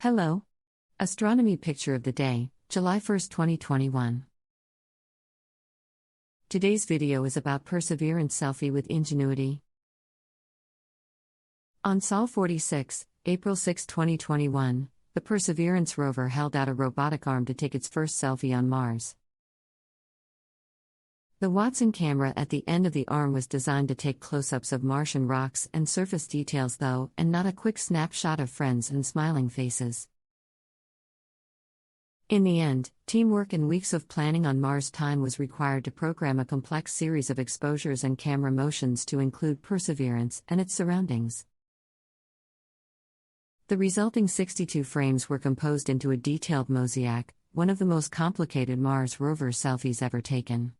Hello. Astronomy picture of the day, July 1, 2021. Today's video is about Perseverance selfie with Ingenuity. On Sol 46, April 6, 2021, the Perseverance rover held out a robotic arm to take its first selfie on Mars. The Watson camera at the end of the arm was designed to take close-ups of Martian rocks and surface details though, and not a quick snapshot of friends and smiling faces. In the end, teamwork and weeks of planning on Mars time was required to program a complex series of exposures and camera motions to include Perseverance and its surroundings. The resulting 62 frames were composed into a detailed mosiac, one of the most complicated Mars rover selfies ever taken.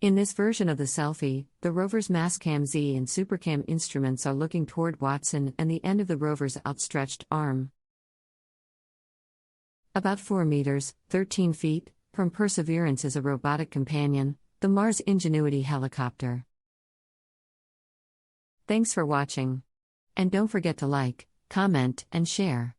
In this version of the selfie, the rover's Mastcam-Z and SuperCam instruments are looking toward Watson and the end of the rover's outstretched arm. About 4 meters, 13 feet, from Perseverance is a robotic companion, the Mars Ingenuity helicopter. Thanks for watching. And don't forget to like, comment, and share.